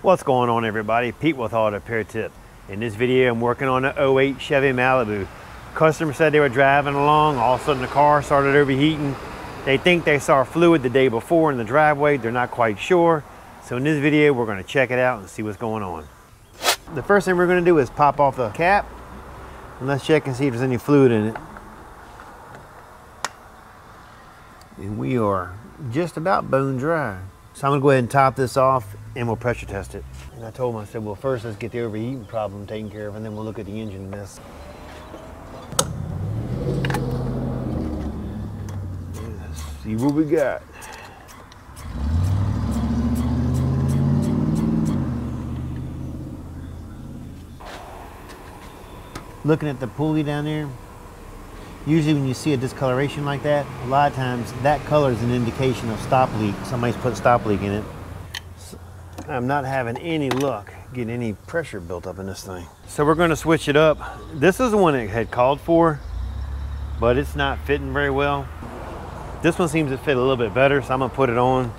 What's going on, everybody? Pete with Auto Repair Tip. In this video, I'm working on an '08 Chevy Malibu. Customer said they were driving along, all of a sudden the car started overheating. They think they saw fluid the day before in the driveway. They're not quite sure. So in this video, we're going to check it out and see what's going on. The first thing we're going to do is pop off the cap and let's check and see if there's any fluid in it. And we are just about bone dry. So I'm gonna go ahead and top this off and we'll pressure test it. And I told him, I said, well, first let's get the overheating problem taken care of and then we'll look at the engine mess. Let's see what we got. Looking at the pulley down there, usually when you see a discoloration like that, a lot of times that color is an indication of stop leak. Somebody's put a stop leak in it. So I'm not having any luck getting any pressure built up in this thing. So we're going to switch it up. This is the one it had called for, but it's not fitting very well. This one seems to fit a little bit better, so I'm going to put it on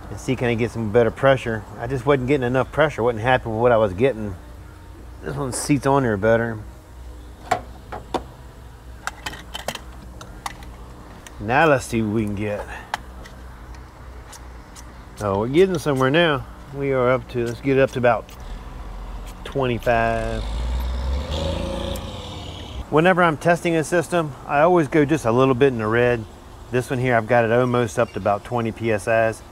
and see can I get some better pressure. I just wasn't getting enough pressure. Wasn't happy with what I was getting. This one seats on there better. Now let's see what we can get. Oh, we're getting somewhere now. We are up to, let's get it up to about 25. Whenever I'm testing a system, I always go just a little bit in the red. This one here, I've got it almost up to about 20 PSIs,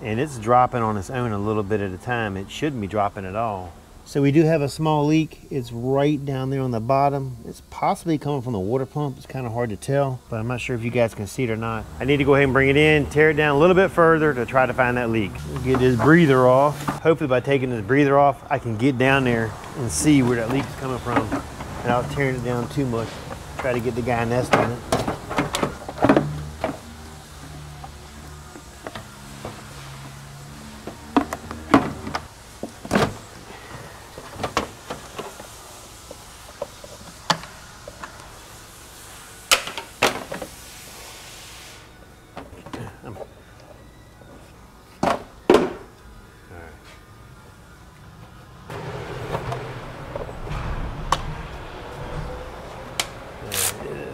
and it's dropping on its own a little bit at a time. It shouldn't be dropping at all. So we do have a small leak. It's right down there on the bottom. It's possibly coming from the water pump. It's kind of hard to tell, but I'm not sure if you guys can see it or not. I need to go ahead and bring it in, tear it down a little bit further to try to find that leak. We'll get this breather off. Hopefully by taking this breather off, I can get down there and see where that leak is coming from without tearing it down too much. Try to get the guy nest on it.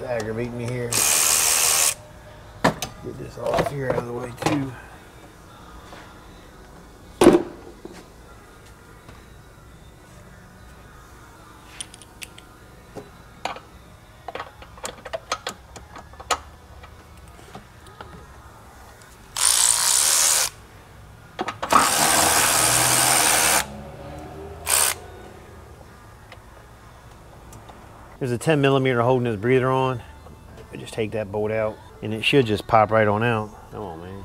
Aggravating me here. Get this off here out of the way too. There's a 10mm holding this breather on. I just take that bolt out and it should just pop right on out. Come on, man.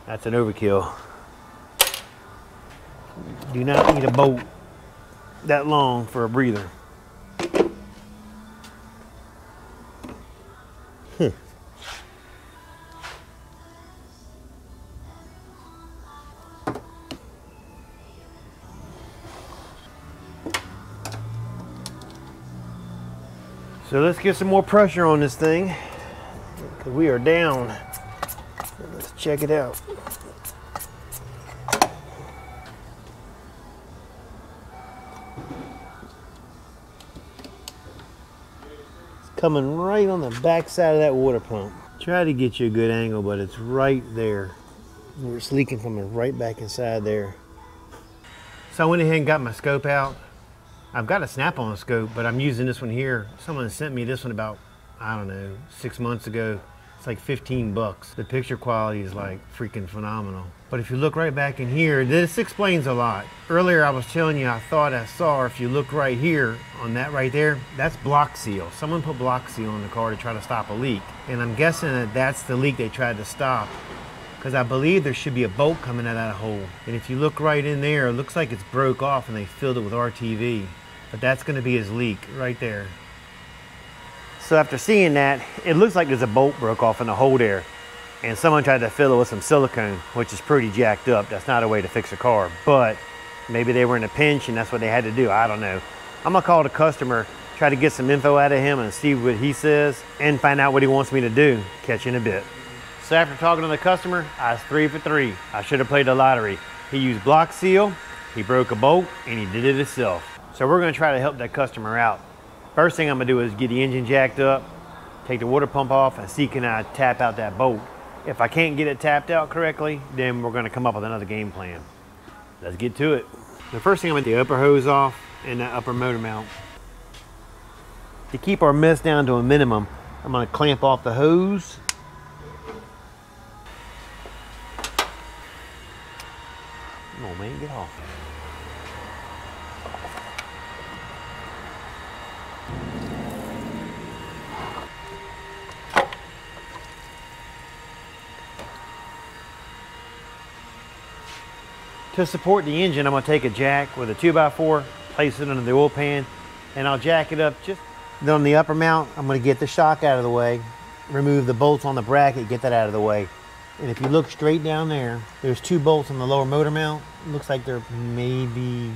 That's an overkill. Do not need a bolt that long for a breather. So let's get some more pressure on this thing because we are down. Let's check it out. It's coming right on the back side of that water pump. Try to get you a good angle, but it's right there. Where it's leaking from right back inside there. So I went ahead and got my scope out. I've got a snap-on scope, but I'm using this one here. Someone sent me this one about, I don't know, 6 months ago. It's like 15 bucks. The picture quality is like freaking phenomenal. But if you look right back in here, this explains a lot. Earlier I was telling you I thought I saw, if you look right here on that right there, that's block seal. Someone put block seal on the car to try to stop a leak. And I'm guessing that that's the leak they tried to stop, because I believe there should be a bolt coming out of that hole. And if you look right in there, it looks like it's broke off and they filled it with RTV. But that's gonna be his leak right there. So after seeing that, it looks like there's a bolt broke off in the hole there. And someone tried to fill it with some silicone, which is pretty jacked up. That's not a way to fix a car, but maybe they were in a pinch and that's what they had to do. I don't know. I'm gonna call the customer, try to get some info out of him and see what he says and find out what he wants me to do. Catch you in a bit. So after talking to the customer, I was 3 for 3. I should have played the lottery. He used block seal, he broke a bolt, and he did it himself. So we're gonna try to help that customer out. First thing I'm gonna do is get the engine jacked up, take the water pump off, and see can I tap out that bolt. If I can't get it tapped out correctly, then we're gonna come up with another game plan. Let's get to it. The first thing I'm gonna do, the upper hose off and that upper motor mount. To keep our mess down to a minimum, I'm gonna clamp off the hose. Come on, man, get off. To support the engine, I'm gonna take a jack with a 2x4, place it under the oil pan, and I'll jack it up just. Then on the upper mount, I'm gonna get the shock out of the way, remove the bolts on the bracket, get that out of the way. And if you look straight down there, there's 2 bolts on the lower motor mount. It looks like they're maybe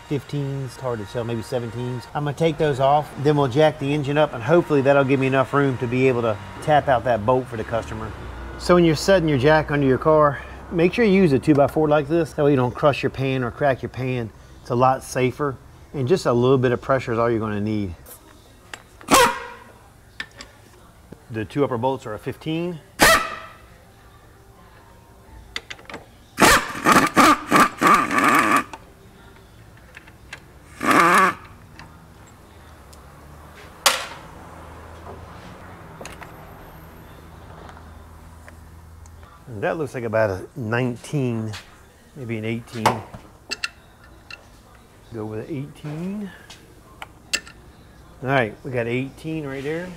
15s, it's hard to tell, maybe 17s. I'm gonna take those off, then we'll jack the engine up, and hopefully that'll give me enough room to be able to tap out that bolt for the customer. So when you're setting your jack under your car, make sure you use a 2x4 like this. That way you don't crush your pan or crack your pan. It's a lot safer. And just a little bit of pressure is all you're gonna need. The 2 upper bolts are a 15. And that looks like about a 19, maybe an 18. Go with an 18. All right, we got 18 right there.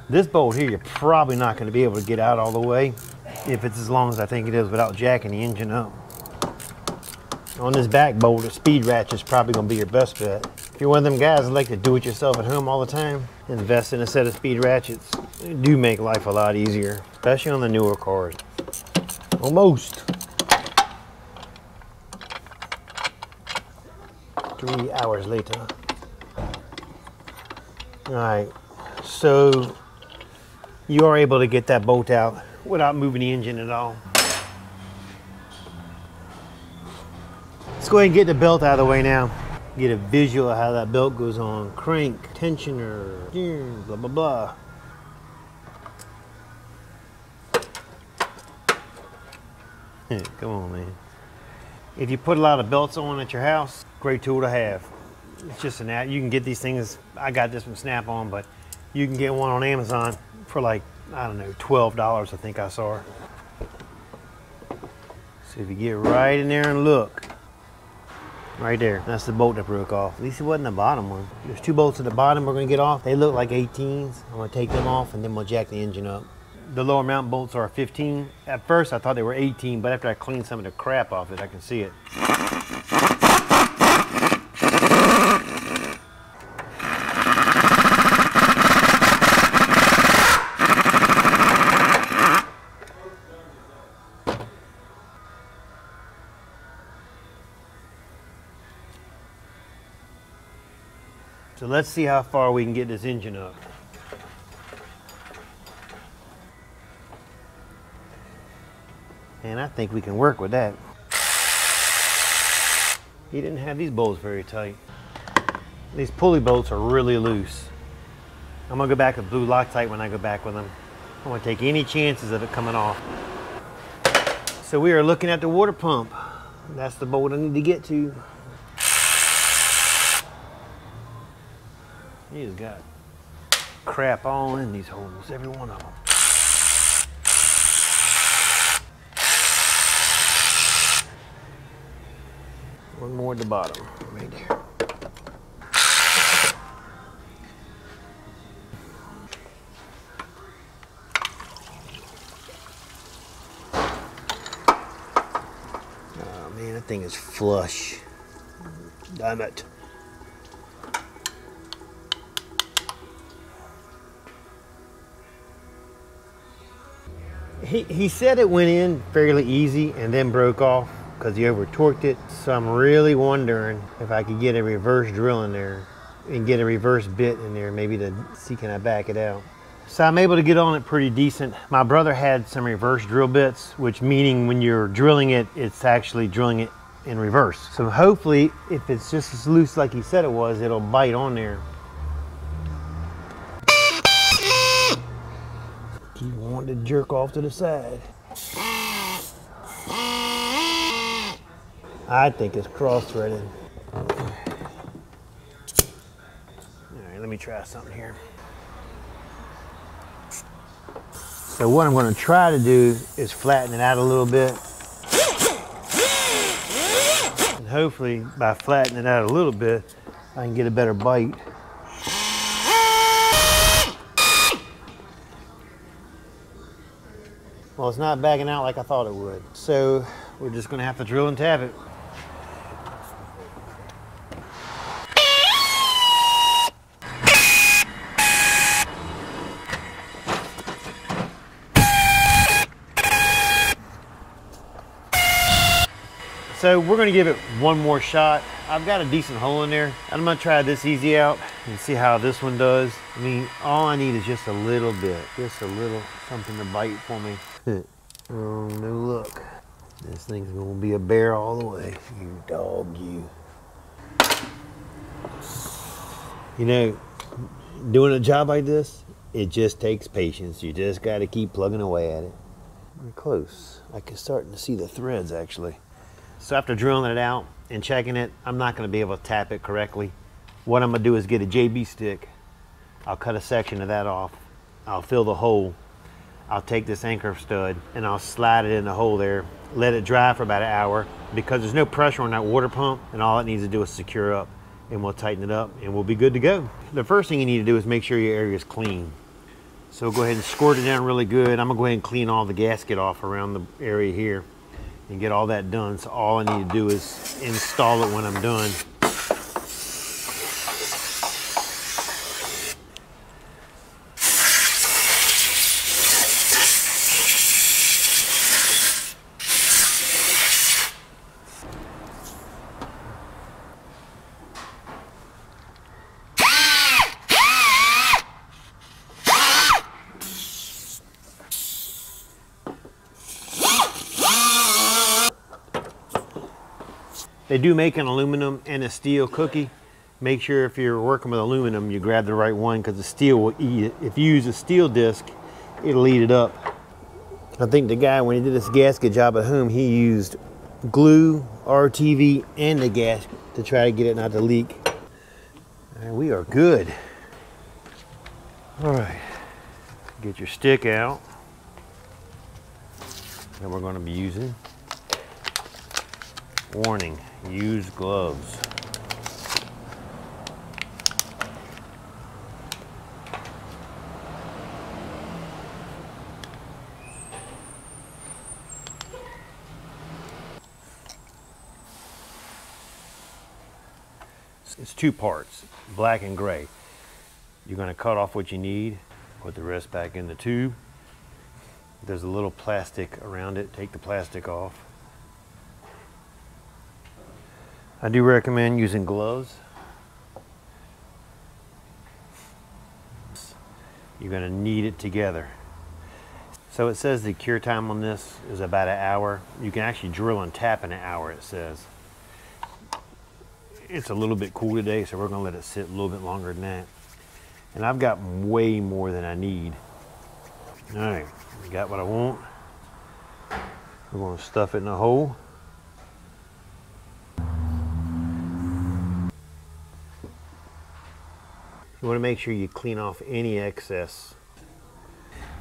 This bolt here, you're probably not going to be able to get out all the way if it's as long as I think it is without jacking the engine up. On this back bolt, a speed ratchet is probably going to be your best bet. If you're one of them guys that like to do it yourself at home all the time, invest in a set of speed ratchets. They do make life a lot easier, especially on the newer cars. Almost. 3 hours later. All right, so you are able to get that bolt out without moving the engine at all. Let's go ahead and get the belt out of the way now. Get a visual of how that belt goes on. Crank, tensioner, blah, blah, blah. Come on, man. If you put a lot of belts on at your house, great tool to have. It's just an app. You can get these things. I got this from Snap-on, but you can get one on Amazon for like, I don't know, $12, I think I saw. So if you get right in there and look, right there, that's the bolt that broke off. At least it wasn't the bottom one. There's 2 bolts at the bottom we're gonna get off. They look like 18s. I'm gonna take them off and then we'll jack the engine up. The lower mount bolts are 15. At first I thought they were 18, but after I cleaned some of the crap off it, I can see it. So let's see how far we can get this engine up. And I think we can work with that. He didn't have these bolts very tight. These pulley bolts are really loose. I'm gonna go back with blue Loctite when I go back with them. I don't want to take any chances of it coming off. So we are looking at the water pump. That's the bolt I need to get to. He's got crap all in these holes, every one of them. One more at the bottom, right there. Oh man, that thing is flush. Damn it. He said it went in fairly easy and then broke off because he over torqued it. So I'm really wondering if I could get a reverse drill in there and get a reverse bit in there, maybe to see can I back it out. So I'm able to get on it pretty decent. My brother had some reverse drill bits, which meaning when you're drilling it, it's actually drilling it in reverse. So hopefully, if it's just as loose like he said it was, it'll bite on there. Keep wanting to jerk off to the side. I think it's cross-threaded. All right, let me try something here. So what I'm going to try to do is flatten it out a little bit. And hopefully by flattening it out a little bit, I can get a better bite. Well, it's not backing out like I thought it would. So we're just going to have to drill and tap it. So we're going to give it one more shot. I've got a decent hole in there. I'm going to try this easy out and see how this one does. I mean, all I need is just a little bit, just a little something to bite for me. Oh, no luck. This thing's going to be a bear all the way. You dog, you. You know, doing a job like this, it just takes patience. You just got to keep plugging away at it. We're close. I can start to see the threads actually. So after drilling it out and checking it, I'm not going to be able to tap it correctly. What I'm going to do is get a JB stick. I'll cut a section of that off. I'll fill the hole. I'll take this anchor stud and I'll slide it in the hole there. Let it dry for about an hour because there's no pressure on that water pump and all it needs to do is secure up, and we'll tighten it up and we'll be good to go. The first thing you need to do is make sure your area is clean. So go ahead and squirt it down really good. I'm going to go ahead and clean all the gasket off around the area here and get all that done. So all I need to do is install it when I'm done. They do make an aluminum and a steel cookie. Make sure if you're working with aluminum, you grab the right one because the steel will eat it. If you use a steel disc, it'll eat it up. I think the guy, when he did this gasket job at home, he used glue, RTV, and the gasket to try to get it not to leak. And we are good. All right, get your stick out that we're going to be using. Warning, use gloves. It's two parts, black and gray. You're going to cut off what you need, put the rest back in the tube. There's a little plastic around it, take the plastic off. I do recommend using gloves. You're going to knead it together. So it says the cure time on this is about an hour. You can actually drill and tap in an hour, it says. It's a little bit cool today, so we're going to let it sit a little bit longer than that. And I've got way more than I need. All right, I got what I want. We're going to stuff it in the hole. You want to make sure you clean off any excess.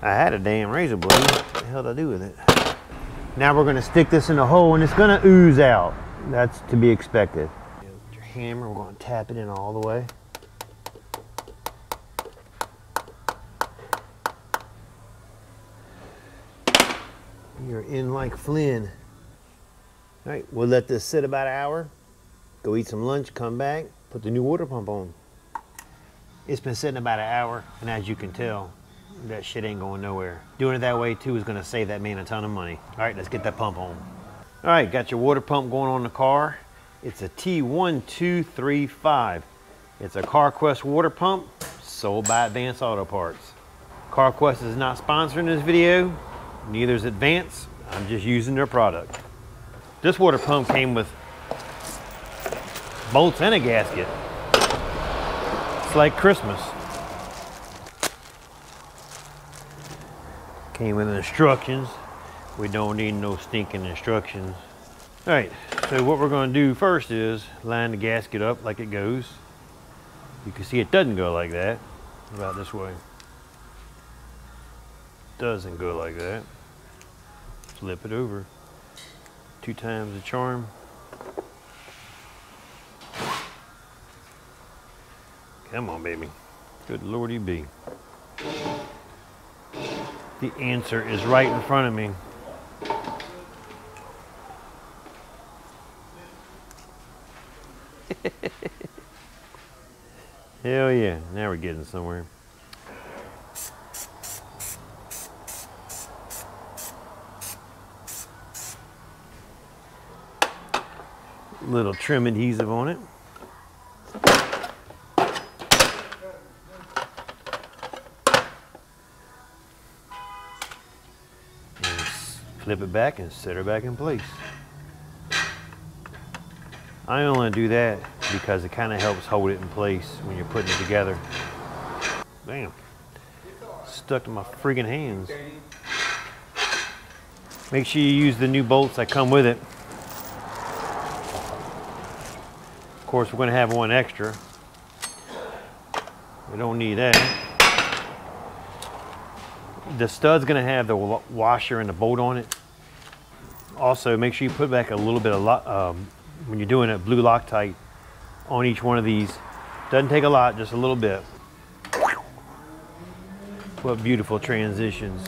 I had a damn razor blade. What the hell did I do with it? Now we're going to stick this in the hole and it's going to ooze out. That's to be expected. With your hammer, we're going to tap it in all the way. You're in like Flynn. All right, we'll let this sit about an hour. Go eat some lunch, come back, put the new water pump on. It's been sitting about an hour, and as you can tell, That shit ain't going nowhere. Doing it that way too is gonna save that man a ton of money. All right, let's get that pump on. All right, got your water pump going on in the car. It's a T1235. It's a CarQuest water pump sold by Advance Auto Parts. CarQuest is not sponsoring this video, neither is Advance. I'm just using their product. This water pump came with bolts and a gasket. It's like Christmas. Came with instructions. We don't need no stinking instructions. All right, so what we're gonna do first is line the gasket up like it goes. You can see it doesn't go like that. About this way. Doesn't go like that. Flip it over. 2 times the charm. Come on, baby. Good lordy be. The answer is right in front of me. Hell yeah, now we're getting somewhere. Little trim adhesive on it. Flip it back and set her back in place. I only do that because it kind of helps hold it in place when you're putting it together. Damn, stuck to my friggin' hands. Make sure you use the new bolts that come with it. Of course, we're gonna have one extra. We don't need that. The stud's gonna have the washer and the bolt on it. Also, make sure you put back a little bit of when you're doing a blue Loctite on each one of these. Doesn't take a lot, just a little bit. What beautiful transitions.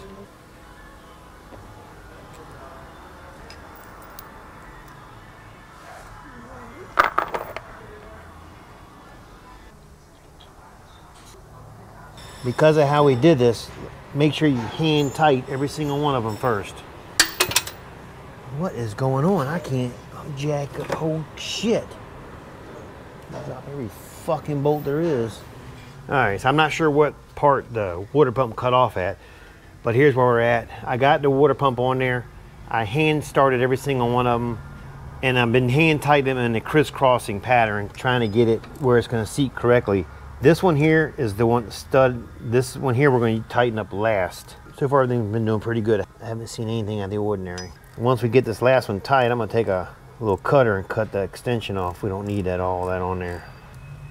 Because of how we did this, make sure you hand tight every single one of them first. What is going on? I can't jack up whole shit. Drop every fucking bolt there is. All right, so I'm not sure what part the water pump cut off at, but here's where we're at. I got the water pump on there. I hand started every single one of them, and I've been hand tightening them in a crisscrossing pattern, trying to get it where it's gonna seat correctly. This one here is the one stud. This one here we're going to tighten up last. So far everything's been doing pretty good. I haven't seen anything out of the ordinary. Once we get this last one tight, I'm going to take a little cutter and cut the extension off. We don't need that all that on there.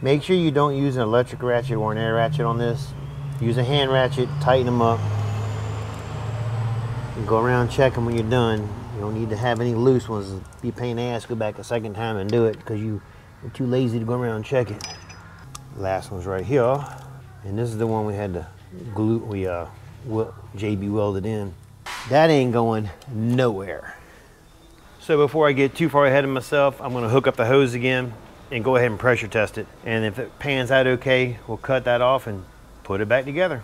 Make sure you don't use an electric ratchet or an air ratchet on this. Use a hand ratchet, tighten them up. And go around checking when you're done. You don't need to have any loose ones. It'd be a pain in the ass, go back a second time and do it because you're too lazy to go around and check it. Last one's right here, and this is the one we had to glue. JB welded in. That ain't going nowhere. So before I get too far ahead of myself, I'm going to hook up the hose again and go ahead and pressure test it. And if it pans out okay, we'll cut that off and put it back together.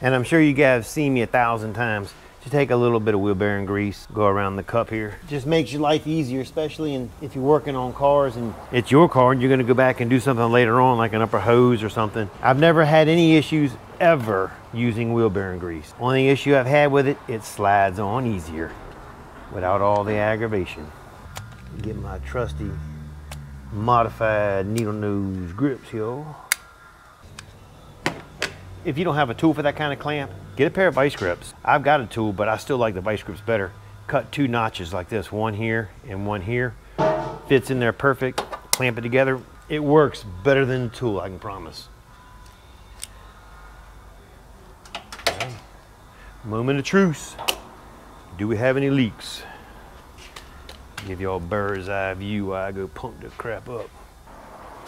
And I'm sure you guys have seen me 1,000 times. Just take a little bit of wheel bearing grease, go around the cup here. Just makes your life easier, especially if you're working on cars and it's your car and you're gonna go back and do something later on, like an upper hose or something. I've never had any issues ever using wheel bearing grease. Only issue I've had with it, it slides on easier without all the aggravation. Get my trusty modified needle nose grips here. If you don't have a tool for that kind of clamp, get a pair of vice grips. I've got a tool, but I still like the vice grips better. Cut 2 notches like this, one here and one here. Fits in there perfect, clamp it together. It works better than the tool, I can promise. Okay. Moment of truce. Do we have any leaks? Give y'all a bird's eye view while I go pump this crap up.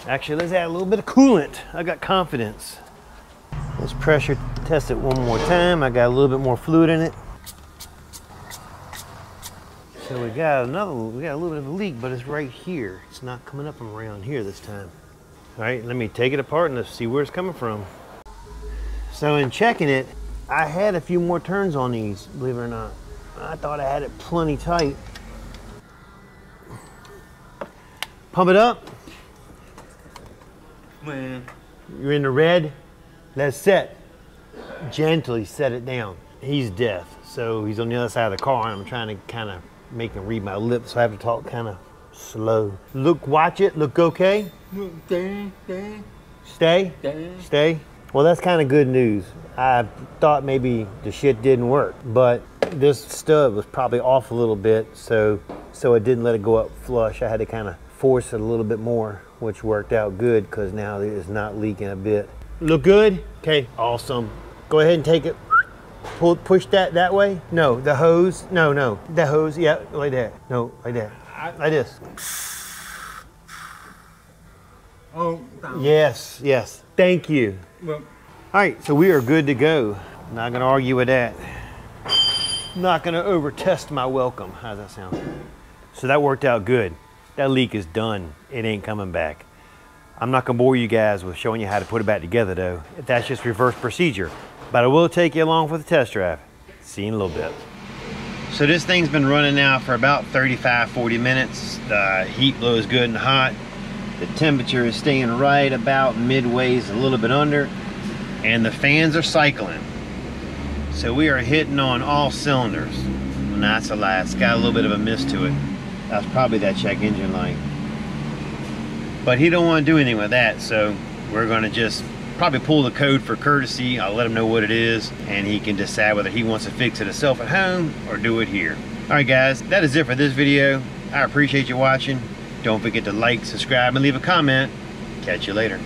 Actually, let's add a little bit of coolant. I got confidence. Let's pressure test it one more time. I got a little bit more fluid in it. So we got a little bit of a leak, but it's right here. It's not coming up from around here this time. All right, let me take it apart and let's see where it's coming from. So in checking it, I had a few more turns on these, believe it or not. I thought I had it plenty tight. Pump it up. Man. You're in the red. Let's set. Gently set it down. He's deaf, so he's on the other side of the car, and I'm trying to kind of make him read my lips, so I have to talk kind of slow. Look, watch it. Look okay? Stay? Stay? Well, that's kind of good news. I thought maybe the shit didn't work, but this stud was probably off a little bit, so it didn't let it go up flush. I had to kind of force it a little bit more, which worked out good because now it is not leaking a bit. Look good? Okay, awesome. Go ahead and take it. Push that way. No, the hose. No, the hose. Yeah, like that. No, like that. Like this. Oh. Yes. Thank you. Well. All right, so we are good to go. Not gonna argue with that. Not gonna over-test my welcome. How's that sound? So that worked out good. That leak is done. It ain't coming back. I'm not gonna bore you guys with showing you how to put it back together though. That's just reverse procedure. But I will take you along for the test drive. See you in a little bit. So this thing's been running now for about 35-40 minutes. The heat blows good and hot. The temperature is staying right about midways, a little bit under. And the fans are cycling. So we are hitting on all cylinders. Well, no, that's a lie. It's got a little bit of a mist to it. That's probably that check engine light. But he don't want to do anything with that, so we're going to just probably pull the code for courtesy. I'll let him know what it is, and he can decide whether he wants to fix it himself at home or do it here. All right, guys, that is it for this video. I appreciate you watching. Don't forget to like, subscribe, and leave a comment. Catch you later.